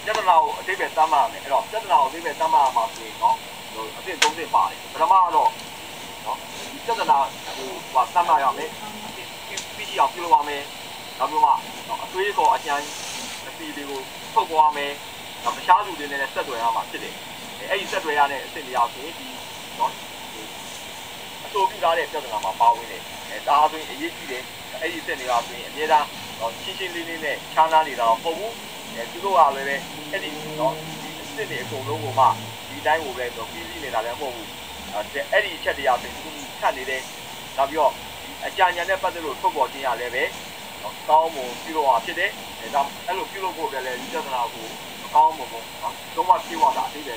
ပြဿနာကိုအတိတ်ပဲတမ်းမှမယ်အဲ့တော့ပြဿနာကိုအတိတ်ပဲတမ်းမှမှာဆိုရင်နော်အသင့်သုံးသင့်ပါတယ်ပထမတော့နော်ဒီပြဿနာဟိုတမ်းမှရမယ်ပြီးအောင်ပြုလုပ်ရမယ်နောက်ပြီးမှအသွေးကောအကြံအစီတွေကိုထုတ်ပေါ်ရမယ်နောက်တခြားသူတွေနဲ့ဆက်သွယ်ရမှာဖြစ်တယ်အဲ့ဒီဆက်သွယ်ရတဲ့အဆင့်တရားဆိုရင်ဒီနော်အဆိုပြုထားတဲ့ပြဿနာမှာပါဝင်တယ်ဒါဆိုရင်အရေးကြီးတယ်အဲ့ဒီအဆင့်တွေကဆိုရင်အများအားရှင်းရှင်းလေးလေးနဲ့ခြားနားနေတာတော့မဟုတ်ဘူးသူတို့ကလည်းပဲအဲ့ဒီနော်ဒီအစ်စ်တွေအကုန်လုံးကိုမှဒီတိုင်းကိုပဲတော့ပြီးပြီးနေတာလည်းမဟုတ်ဘူးအဲ့ဒီအချက်တရားဆိုသူခတ်နေတယ်နောက်ပြီးတော့အကြံဉာဏ်နဲ့ပတ်သက်လို့ထုတ်ပေါ်ခြင်းရလည်းပဲကောင်းမွန်ပြုလို့ရဖြစ်တယ်ဒါအဲ့လိုပြုလို့ဖို့လည်းဒီပြဿနာကိုကောင်းမွန်ပေါ့နော်လုံးဝပြေဝတာအသေးပဲ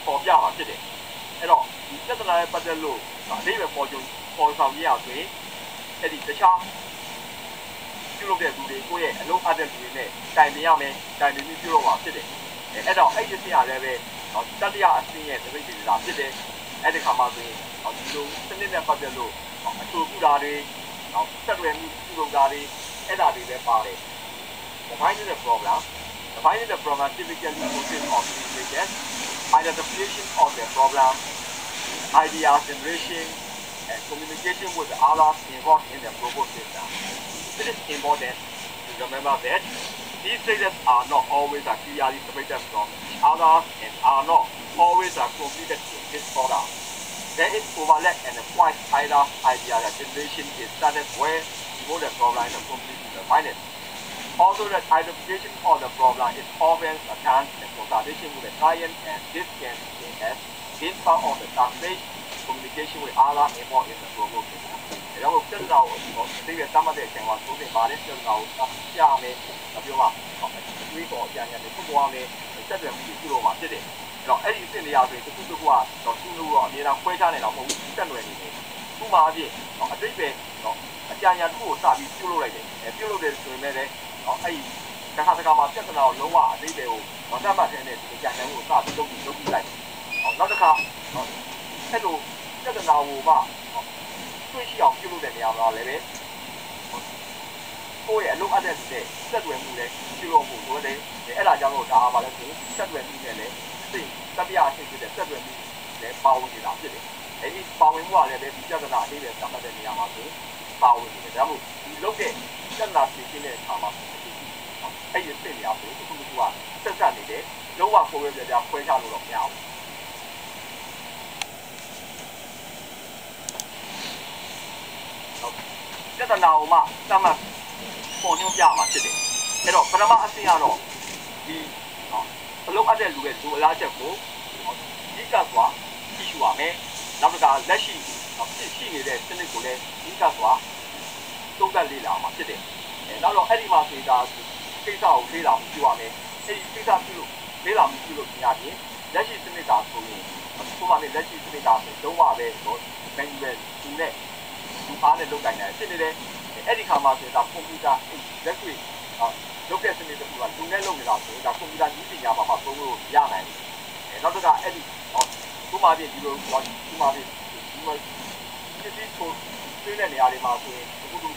ပေါ်ပြတာဖြစ်တယ်အဲ့တော့ဒီပြဿနာနဲ့ပတ်သက်လို့အသေးပဲပေါ်ဆောင်ရဆိုရင်အဲ့ဒီတခြားပြုလုပ်တဲ့လူတွေကိုယ့်ရဲ့အလုံးအပ်တဲ့လူတွေနဲ့တိုင်ပင်ရမယ်တိုင်ပင်ပြီးပြုလုပ်မှာဖြစ်တယ်အဲ့တော့အဲ့ဒီအဆင့်ရလည်းပဲတတိယအဆင့်ရဲ့တပိတ်တွေလာဖြစ်တယ်အဲ့ဒီခါမှဆိုရင်ဒီလိုစနစ်နဲ့ပတ်သက်လို့အဆိုပြုတာတွေဆက်သွယ်မှုပြုလုပ်တာတွေအဲ့ဒါတွေလည်းပါတယ် Defining the problem typically consists of three stages identification of the problem idea generation and communication with the others involved in the proposed system. It is important to remember that these stages are not always clearly separated from each other and are not always completed in this order. There is overlap and quite either idea generation is started where before the problem is completely defined. Also, the identification of the problem is often done in consultation with the client, and this can be seen as being part of the task stage communication with others involved in the proposal. ဒါကြောင့်ပြဿနာကိုဒီကတမ်းမှတဲ့အချိန်မှာသုံးသင်ပါတယ်ပြဿနာကိုပြရမယ်ပြောပါဒီကောအကြံဉာဏ်တွေပုဂ္ဂိုလ်အမေဆက်သွယ်မှုပြုလို့မှာဖြစ်တယ်အဲ့တော့အဲ့ဒီအစ်နေရာဆိုရင်တစ်ခုတစ်ခုကတော့သူ့လို့တော့အများအားခွဲခြားနေတာမဟုတ်ဘူးဆက်နွယ်နေတယ်ဥပမာအဖြစ်အတိတ်ပဲအကြံဉာဏ်တစ်ခုကိုစပြီးပြုလုပ်လိုက်တယ်ပြုလုပ်တယ်ဆိုရင်လည်းအဲ့ဒီတစ်ခါမှာပြဿနာကိုလုံးဝအတိတ်တွေကိုတတ်မှတ်တဲ့ဒီအကြံဉာဏ်ကိုစပြီးလုပ်ပြီးလိုက်နောက်တစ်ခါအဲ့လိုပြဿနာကိုမှတွေ့ရှိအောင်ပြုလုပ်တဲ့နေရာမှာလည်းပဲကိုယ့်ရဲ့အလုပ်အပ်တဲ့ဆက်သွယ်မှုနဲ့ပြုလုပ်မှုလိုတယ်အဲ့ဒါကြောင့်လို့ဒါပါလဲဆိုဆက်သွယ်မှုနဲ့လည်းသိတတိယအဆင့်ဖြစ်တဲ့ဆက်သွယ်မှုနဲ့ပါဝင်နေတာဖြစ်တယ်အဲ့ဒီပါဝင်မှုကလည်းဒီပြဿနာလေးပဲသတ်မှတ်တဲ့နေရာမှာဆိုပါဝင်နေတယ်ဒါမှမဟုတ်ဒီလုပ်တဲ့ပြဿနာဖြေရှင်းတဲ့အခါမှာအဲ့ဒီအဆင့်နေရာဆိုအခုကဆက်ဆက်နေတယ်လုံးဝကိုယ်ပဲပြခွဲခြားလို့တော့မရဘူးပြဿနာကိုမှသတ်မှတ်ပေါ်ညွှန်းပြမှာဖြစ်တယ်အဲ့တော့ပထမအဆင့်ကတော့ဒီအလုပ်အပ်တဲ့လူရဲ့လူအလားချက်ကိုဒီကစွာသိရှိရမယ်နောက်တစ်ခါလက်ရှိရှိနေတဲ့စနစ်ကိုလည်းဒီကစွာသုံးသပ်လေ့လာမှာဖြစ်တယ်နောက်တော့အဲ့ဒီမှာဆိုတာကိစ္စကိုလေ့လာမှုပြုရမယ်အဲ့ဒီကိစ္စပြုလို့လေ့လာမှုပြုလို့ညပြင်လက်ရှိစနစ်ကဆိုရင်ဥပမာနဲ့လက်ရှိစနစ်ကဆိုလုံးဝပဲဘယ်လိုလဲသူနဲ့ဒီအားနဲ့လုပ်တိုင်းတယ်ဖြစ်နေတယ်အဲ့ဒီခါမှာဆိုတာကွန်ပျူတာလက်တွေ့လုပ်တဲ့စနစ်တစ်ခုကလူနဲ့လုပ်နေတာဆိုတော့ကွန်ပျူတာနည်းပညာမှာမှသုံးလို့ရနိုင်တယ်နောက်တစ်ခါအဲ့ဒီဥပမာပြဒီလိုဥပမာပြဒီမှာဒီကိုသိတဲ့နေရာတွေမှာဆိုရင်အခုဒီ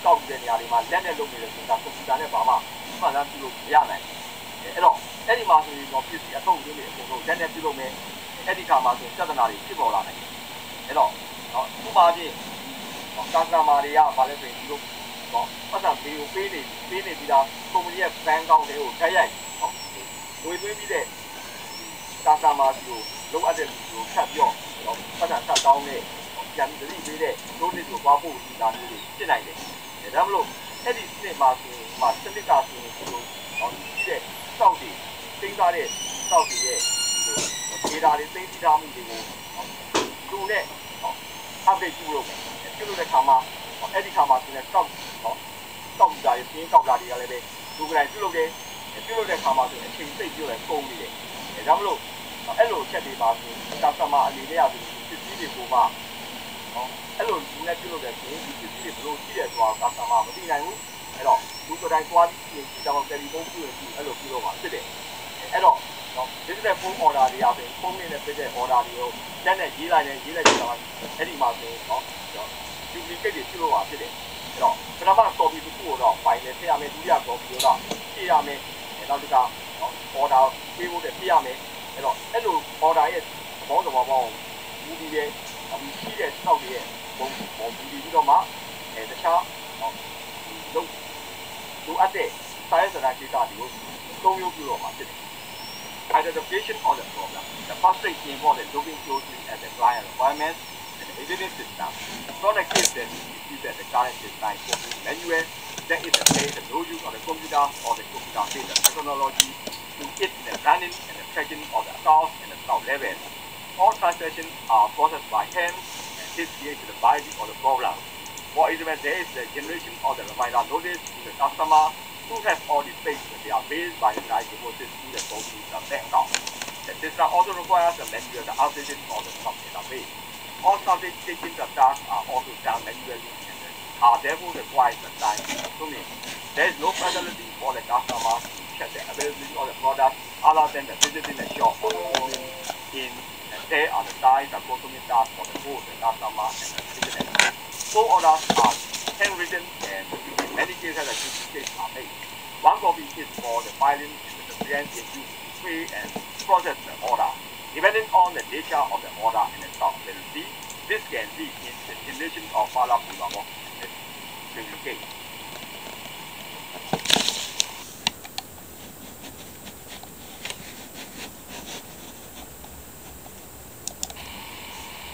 ကောက်တဲ့နေရာတွေမှာလက်နဲ့လုပ်နေတယ်ဆိုတာကွန်ပျူတာနဲ့ဘာမှမှန်လားပြုလို့ရနိုင်တယ်အဲ့တော့အဲ့ဒီမှာဆိုရင်တော့ပြည်စီအထုပ်ရင်းတွေအကုန်လုံးလက်နဲ့ပြုလုပ်မယ်အဲ့ဒီခါမှာဆိုပြဿနာတွေဖြစ်ပေါ်လာနိုင်တယ်အဲ့တော့ဥပမာပြကာစတမာတွေကဘာလဲဆိုရင်ဒီလိုပတ်စံပေးကိုပေးနေပြီးသားကုမ္ပဏီရဲ့ဘဏ်ကောင့်တွေကိုထိုက်ရိုက်ငွေသွင်းပြီးတဲ့ကာစတမာတွေကိုလုံးအပ်တဲ့လူကိုဖြတ်ပြော့ပတ်စံဆက်တောင်းနဲ့ပြန်ပြီးသတိပေးတဲ့တို့နစ်ကိုသွားဖို့ဒီသားမျိုးတွေဖြစ်နိုင်တယ်ဒါမှမဟုတ်အဲ့ဒီစနစ်မှာဆိုရင်စနစ်ကဆိုရင်ဒီလိုကြီးတဲ့စောက်တွေသိမ်းသားတဲ့စောက်တွေရဲ့ဒီဒေတာတွေသိမ်းထားမှုတွေကိုလူနဲ့update ပြုလုပ်တဲ့ခါမှာအဲ့ဒီခါမှာဆိုရင်ကောက်တာရင်းကောက်တာတွေကလည်းပဲလူကလေးပြုလုပ်တဲ့ခါမှာဆိုရင်အချိန်သိပ်ပြုတ်တယ်ကုန်နေတယ်ဒါမှမဟုတ်အဲ့လိုချက်တွေပါဆိုကာစတမာအနေနဲ့ရဆိုပစ္စည်းတွေကိုမှအဲ့လိုလူနဲ့ပြုလုပ်တဲ့ဆိုရင်ဒီပစ္စည်းတွေဘယ်လိုရှိတယ်ဆိုတာကာစတမာမသိနိုင်ဘူးအဲ့တော့လူကိုယ်တိုင်သွားပြီးပြင်ကြည့်တော့တယ်လီဖုန်းပြုရင်အဲ့လိုပြုလုပ်မှာဖြစ်တယ်အဲ့တော့business phone order တွေအပြင်ဖုန်းနဲ့ပြတဲ့ order တွေကိုလက်နဲ့ရေးလိုက်တော့အဲ့ဒီမှာဆိုduplicate တွေပြုလုပ်ပါဖြစ်တယ်အဲ့တော့ပထမ copy တစ်ခုကိုတော့ file နဲ့ထည့်ရမယ်ဒုတိယ copy ကိုတော့ဖြည့်ရမယ် နောက်တစ်ခါ order ပေးဖို့ပြရမယ်အဲ့တော့အဲ့လို order ရဲ့သဘောသဘာဝကိုမူတည်တဲ့ဒီရှိတဲ့ stock တွေရဲ့ပုံမူတည်ပြီးတော့မှတခြားလိုအပ်တဲ့စာရေးစကားကိစ္စတွေကိုသုံးမျိုးပြုတော့မှာဖြစ်တယ် Identification of the problem. The first stage involves looking closely at the client requirements and the existing system. So the case that is that the current design manual that is the place the no use of the computer or the computer-based technology to it in the running and the tracking of the accounts and the stock level. All transactions are processed by hand and this creates the variety of the problem. For example, there is the generation of the reminder notice to the customer who have all these things that they are based by the direct deposit to the computer bank account. The system also requires the manual updation of the stock database. All subject taking the tasks are also done manually and are therefore required the time consuming. There is no facility for the customer to check the availability of the product other than the visiting the shop or going in and there are the size and consuming tasks for the both the customer and the visitor. Full orders are handwritten and in many cases the duplicates are made. One copy is for the filing and the recipient is used to pay and process the order. Depending on the nature of the order and the stock availability, this can lead in the generation of file paperwork and duplicate.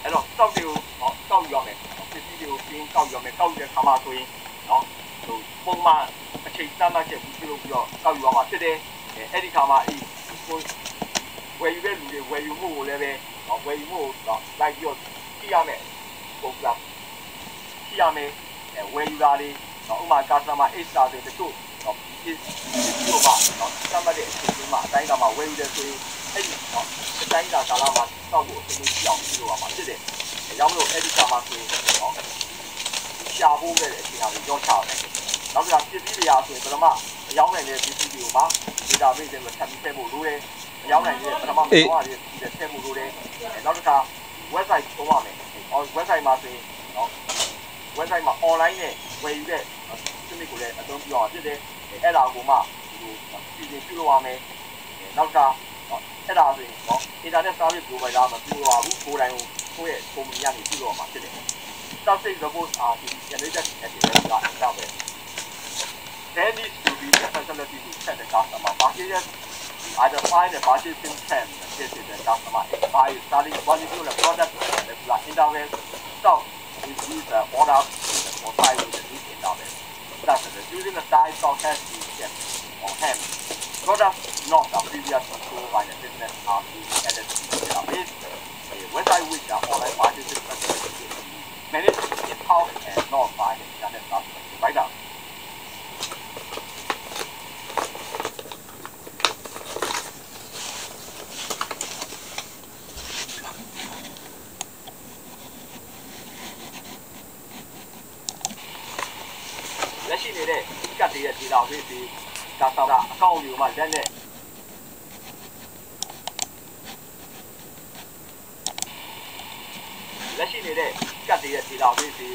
အဲ့တော့ stock တွေကိုကောက်ယူရမယ်ပစ္စည်းတွေကိုပြင်ကောက်ယူရမယ်ကောက်ယူတဲ့ခါမှာဆိုရင်နော်ဟိုပုံမှန်အချိန်သတ်မှတ်ချက်ပြုလုပ်ပြီးတော့ကောက်ယူရမှာဖြစ်တယ်အဲ့ဒီခါမှာဝယ်ယူတဲ့လူတွေဝယ်ယူမှုကိုလည်းပဲဝယ်ယူမှုကိုလိုက်ပြီးတော့ကြည့်ရမယ်ပုံစံကြည့်ရမယ်ဝယ်ယူတာတွေဥပမာ customer extra တွေတချို့ဒီလိုပါသတ်မှတ်တဲ့အချိန်လေးမှာအတိုင်းအတာမှာဝယ်ယူတယ်ဆိုရင်အဲ့ဒီအတိုင်းအတာကာလမှာတောက်ဖို့အချိန်ကြီးကြည့်အောင်ပြုလုပ်ရမှာဖြစ်တယ်။ရောင်းလို့အဲ့ဒီကာမှာဆိုရင်ရှာဖို့ပဲအချိန်ဟာကိုကြောက်ချအောင်။နောက်တစ်ခါပစ္စည်းတွေအားဆိုရင်ပထမရောင်းနိုင်တဲ့ပစ္စည်းတွေကိုမှ database ထဲမှာထပ်ပြီးထည့်ဖို့လိုတယ်။ရောင်းနိုင်တဲ့ပထမမတော်ရည်ထည့်ဖို့လိုတယ်။နောက်တစ်ခါ website သုံးရမယ်။ website မှာဆိုရင်website မှာ online နဲ့ဝယ်ယူတဲ့စနစ်ကိုလည်းအသုံးပြုအောင်ဖြစ်တယ်။အဲ့ဒါကိုမှဒီလိုပြုလုပ်ရမယ်။နောက်တစ်ခါအဲ့ဒါဆိုရင်internet service provider မပြုလုပ်ရဘူးကိုယ်တိုင်ကိုယ့်ရဲ့ company ကနေပြုလုပ်ရမှာဖြစ်တယ်။ Subject reports are generated at the regular interval. There needs to be the facility to check the customer packages, identify the purchasing trend, this is the customer by studying quality the product at the regular interval. So we use the orders to comply with the need interval. Thus, using the size of has to be checked on hand. Products not previously controlled by the business are being added to the database. A website which are online purchasing facilities managed in-house and not by the internet service provider. လက်ရှိနေတဲ့ကတ်တွေရဲ့ database တွေဒါဆောင်တာအကောင့်တွေကိုမှလက်နဲ့လက်ရှိနေတဲ့ကတ်တွေရဲ့ database တွေ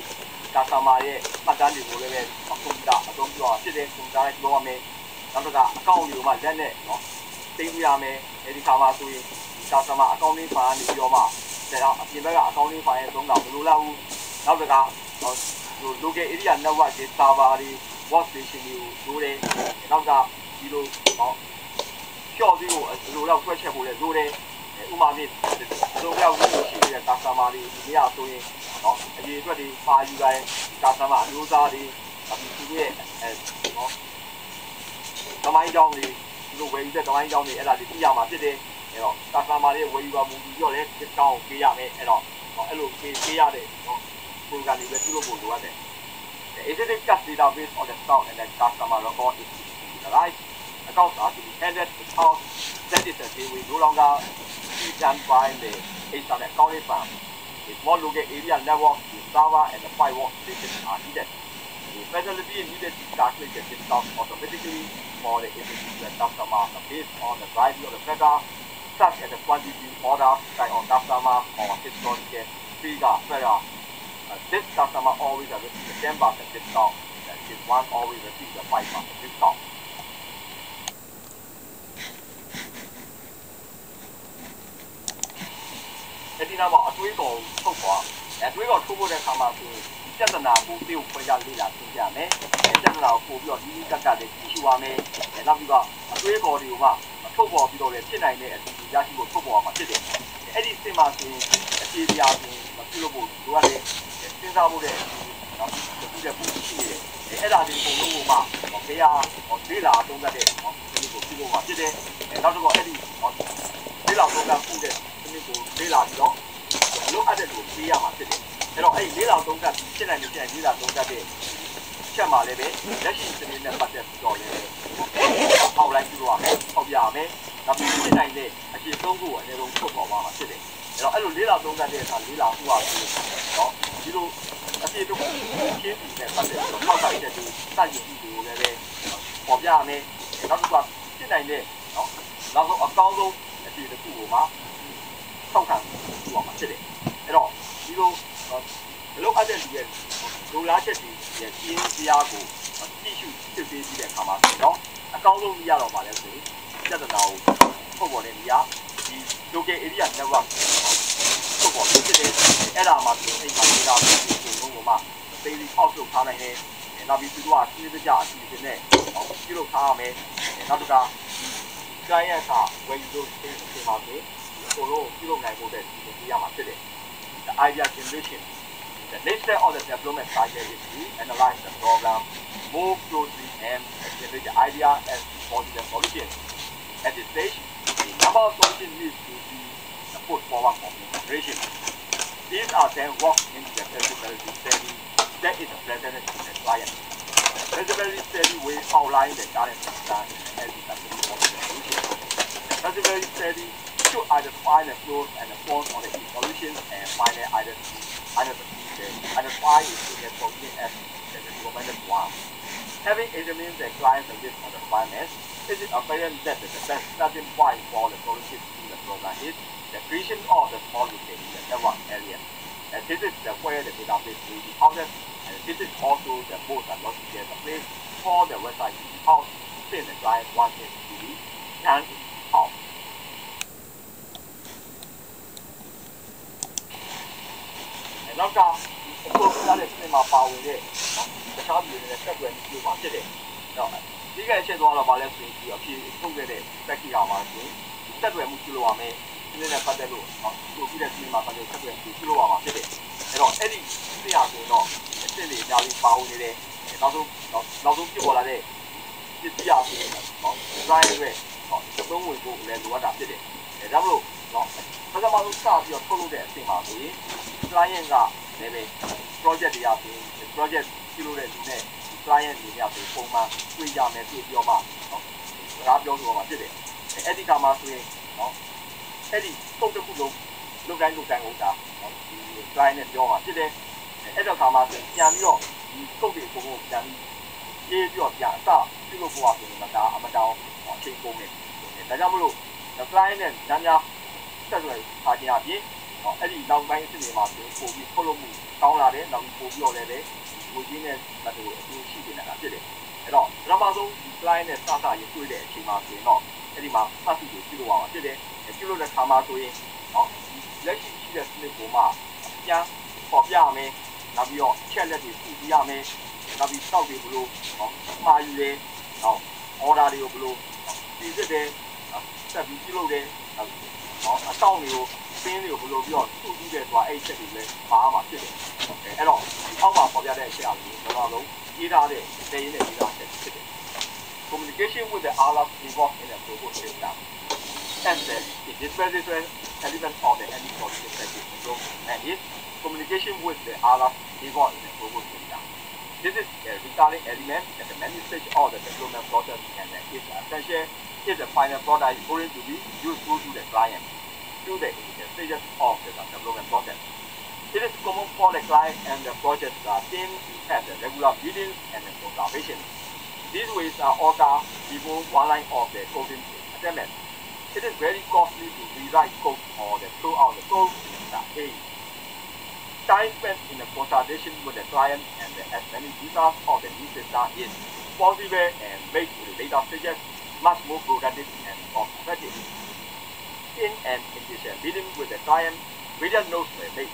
ဒါဆောင်မှာရဲ့မှတ်တမ်းတွေကိုလည်းပဲကွန်ပျူတာအသုံးပြုအောင်ဖြစ်တဲ့ကွန်ပျူတာနဲ့ပြောရမယ်နောက်တစ်ခါအကောင့်တွေကိုမှလက်နဲ့နော်သိမ်းပြရမယ်အဲဒီခါမှာဆိုရင်ဒါဆောင်မှာအကောင့်လေးဖိုင်ကနေပြီးတော့မှဒါအပြင်ဘက်ကအကောင့်လေးဖိုင်ရဲ့သုံးတာမလိုလောက်ဘူးနောက်တစ်ခါlocal area network တွေ server တွေ workstation တွေကိုလိုတယ်နောက်ကဒီလိုရှော့ပြီးကိုလိုတော့ဆွဲချက်ဖို့လည်းလိုတယ်ဥပမာဖြင့်သုံးယောက်ရှိနေတဲ့ customer တွေဒီနေ့ဆိုရင်နော်အရေးအတွက်တွေပါယူတိုင်း customer အမျိုးသားတွေဒီရဲ့နော်တမိုင်းကြောင်းတွေဒီလိုဝယ်ယူတဲ့တမိုင်းကြောင်းတွေအဲ့ဒါတွေသိရမှာဖြစ်တယ်အဲ့တော့ customer တွေဝယ်ယူပါမူပြီးတော့လည်း discount ကိုပေးရမယ်အဲ့တော့အဲ့လိုပေးရတဲ့နော် program တွေပဲပြုလုပ်ဖို့လိုအပ်တယ် The existing cash database of the stock and the customer record is utilized. Accounts are to be handled without that is the way we no longer be done by the internet accounting firm. With more local area network, the server and the firewall stations are needed. The facility needed to calculate the discount automatically for the individual customer based on the variety of the factors such as the quantity ordered by our customer or historical figure factor. This customer always receives the 10% discount, and this one always receives the 5% discount. ဒီနာမှာအတွေးတော်ထုတ်သွားအတွေးတော်ထုတ်ဖို့တဲ့အခါမှာဆိုပြဿနာကိုပြုတ်ခွဲကြလေ့လာသင်ကြမယ်ပြဿနာကိုပို့ပြီးတော့ဒီကက်ကလေးကြည့်ရှုပါမယ်နောက်ပြီးတော့အတွေးတော်တွေကိုမှထုတ်ပေါ်ပြီးတော့လည်းဖြစ်နိုင်တဲ့အစီအစဉ်ရရှိဖို့ထုတ်ပေါ်မှာဖြစ်တယ်အဲ့ဒီစင်မှာဆိုရင်အခြေတရားဆိုမပြုလို့ဖို့လိုရတယ်စဉ်းစားဖို့တဲ့နောက်ဒီတဲ့ပုံရှိနေတယ်အဲ့ဒါဒီပုံလုံးကိုမှဘေးဟာလေးလာသုံးတတ်တဲ့ဒီကိုပြုလို့မှာဖြစ်တယ်နောက်တစ်ခုအဲ့ဒီလေးလာသုံးတတ်ဖို့တဲ့ဒီကိုလေးလာပြီးတော့လိုအပ်တဲ့လူပေးရမှာဖြစ်တယ်အဲ့တော့အဲ့ဒီလေးလာသုံးတတ်ဖြစ်နိုင်တဲ့လေးလာသုံးတတ်တဲ့ချက်မှာလည်းပဲလက်ရှိစနစ်နဲ့ပတ်သက်ပြီးတော့လည်းအောက်လိုက်ပြုလို့ရမယ်ပေါက်ပြရမယ်နောက်ပြီးဖြစ်နိုင်တဲ့အရှိဆုံးကိုအနည်းဆုံးထုတ်ပေါ်မှာဖြစ်တယ်အဲ့တော့အဲ့လိုလေးလာသုံးတတ်တဲ့အခါလေးလာမှုပါဆိုတော့ဒီလိုအပြည့်တော့ရှင်းပြီးတဲ့ပတ်သက်တော့ထောက်ထားတဲ့ဒီစတင်ပြီးကိုလည်းပေါ်ပြရမယ်နောက်တစ်ခုဖြစ်နိုင်တဲ့နောက်ဆုံးအကောင်းဆုံးအပြည့်တစ်ခုကိုမှထောက်ခံပြီးတော့မှာဖြစ်တယ်အဲ့တော့ဒီလိုဘလို့အပ်တဲ့လူရဲ့လိုလားချက်တွေရဲ့ပြင်းပြားကိုကြည့်ရှုစစ်ဆေးပြီးတဲ့အခါမှာတော့အကောင်းဆုံးရတော့ပါလဲဆိုရင်ပြဿနာကိုထုတ်ပေါ်တဲ့နေရာဒီ local area network ထုတ်ပေါ်ဖြစ်တဲ့အဲ့ဒါမှဆိုအိမ်မှာနေတာမျိုးကိုလုံးဝမှသေးသေးအောက်ထုတ်ထားနိုင်တယ်နောက်ပြီးသူတို့ကစီးစကြအစီအစဉ်နဲ့ပြုလုပ်ထားရမယ်နောက်တစ်ခါ client ကဝယ်ယူလို့ဒီမှာဆိုကိုလိုပြုလုပ်နိုင်ဖို့တဲ့ဒီနေရာမှာဖြစ်တယ် the idea generation the next step of the development cycle is to analyze the problem more closely and generate the idea as possible solution at this stage the number of solutions needs to be put forward for consideration these are then worked into the feasibility study that is presented to the client the feasibility study will outline the current plan and the solution the feasibility study should identify the pros and the cons of the solutions and finally identify its solution as the recommended one. Having examined the client's list of requirements, it is apparent that the best starting point for the solution to the program is the creation of the small location in the network area. And this is where the database will be housed, and this is also the most logical place for the website to be housed since the client wants it to be and out. နောက်ကကိုယ်ကလည်းဒီမှာပါဝင်တဲ့တခြားပြည်နယ်ဆက်ွယ်မှုပါဖြစ်တယ်။တော့ဒီကချက်သွားတော့ဗာလဲဆိုရင်ဒီအဖြစ်ထုတ်ခဲ့တဲ့စက်ကြီးဟာမှာဆိုရင်ဆက်ွယ်မှုပြုလုပ်ရမယ်။ဒီနေ့နဲ့ပတ်သက်လို့ကိုပြီးတဲ့ဒီမှာပတ်သက်ဆက်ွယ်မှုပြုလုပ်ရမှာဖြစ်တယ်။အဲ့တော့အဲ့ဒီသိရဆိုတော့အစ်စ်တွေအများကြီးပါဝင်နေတယ်။နောက်ဆုံးပြပေါ်လာတဲ့ပစ္စည်းအဖြစ်နော်ဒီဇိုင်းရဲ့သုံးဝင်ဖို့လည်းလိုအပ်တာဖြစ်တယ်။ဒါကြောင့်မလို့နော်ပထမဆုံးစပြီးတော့ထုတ်လုပ်တဲ့အချိန်မှာဆိုရင် client ကလည်းပဲ project တွေအပြင် project ပြုလုပ်တဲ့လူနဲ့ client တွေနဲ့ဆိုပုံမှန်တွေ့ကြမယ်တွေ့ပြောမှနော်စကားပြောဆိုမှဖြစ်တယ်အဲ့ဒီကမှဆိုရင်နော်အဲ့ဒီပုံတစ်ခုလုံးလုပ်တိုင်းဟုတ်တာနော်ဒီ client နဲ့ပြောမှဖြစ်တယ်အဲ့တော့ခါမှဆိုရင်ပြန်ပြီးတော့ဒီကုတ်တွေပုံကိုပြန်ပြီးရေးပြီးတော့ပြန်အစပြုလုပ်ဖို့ဆိုရင်ဒါအမတောင်းအချိန်ကုန်တယ်ဒါကြောင့်မလို့ client နဲ့ညများဆက်သွယ်ထားခြင်းအပြင်အဲ့ဒီနောက်ပိုင်းအစီအစဉ်မှာဆိုပို့ပြီးထုတ်လုပ်မှုကောင်းလာတယ်နောက်ပြီးပို့ပြီးတော့လည်းပဲငွေကြီးနဲ့ပတ်သက်လို့အကျိုးရှိနေတာဖြစ်တယ်အဲ့တော့ပထမဆုံး client နဲ့စရတွေ့တဲ့အချိန်မှာဆိုရင်တော့အဲ့ဒီမှာစသဖြင့်ပြုလုပ်ရမှာဖြစ်တယ်ပြုလုပ်တဲ့ခါမှာဆိုရင်လက်ရှိရှိတဲ့စနစ်ကိုမှပြန်ပေါ်ပြရမယ်နောက်ပြီးတော့ချက်လက်တွေစုစည်းရမယ်နောက်ပြီးစောက်တွေဘလို့မှာယူတယ်နောက် order တွေကိုဘလို့ပြည်စစ်တယ်ဆက်ပြီးပြုလုပ်တယ်အကောင့်တွေကိုပင်းတွေကိုဘယ်လိုပြီးတော့စုပြီးတဲ့သွားအဲ့ချက်တွေလည်းပါမှာဖြစ်တယ်အဲ့တော့အောက်မှာပေါ်ပြတဲ့အချက်အရလုံးတော့လုံးရေးထားတဲ့တည်ရင်းနဲ့ရေးထားတဲ့ဖြစ်တယ် communication with the others involved in the proposal system and the individual element of the any solution package and is communication with the others involved in the proposal system this is a recurring element at the many stages of the development process and is essential if the final product is going to be useful to the client through the stages of the development process. It is common for the client and the project team to have the regular meetings and observation. These ways are ordered before one line of the coding assignment. It is very costly to rewrite code or throw out the code page. Time spent in the consultation with the client and as many users of the new system is possible and makes the later stages much more productive and cost-effective. In an initial meeting with the client, various nodes were made,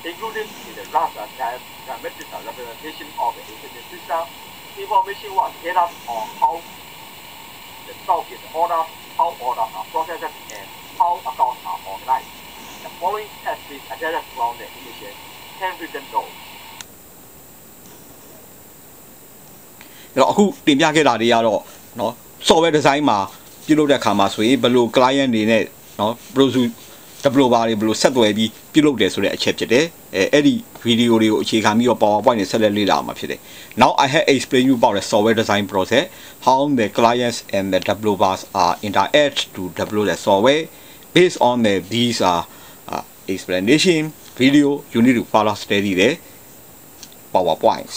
including the graph and diametric representation of the infinite system. Information was gathered on how the stock is ordered, how orders are processed, and how accounts are organized. The following has been adapted from the initial handwritten notes. အခုတင်ပြခဲ့တာတွေကတော့เนาะ software design မှာပြုလုပ်တဲ့အခါမှာဆိုရင်ဘယ်လို client တွေနဲ့เนาะ developer တွေဘယ်လိုဆက်သွယ်ပြီးပြုလုပ်တယ်ဆိုတဲ့အချက်ဖြစ်တယ်အဲ့ဒီ video တွေကိုအခြေခံပြီးတော့ PowerPoint နဲ့ဆက်လက်လေ့လာမှာဖြစ်တယ် Now I have explained you about the software design process how the clients and the developers are interact to develop the software based on these explanation video you need to follow steady the PowerPoints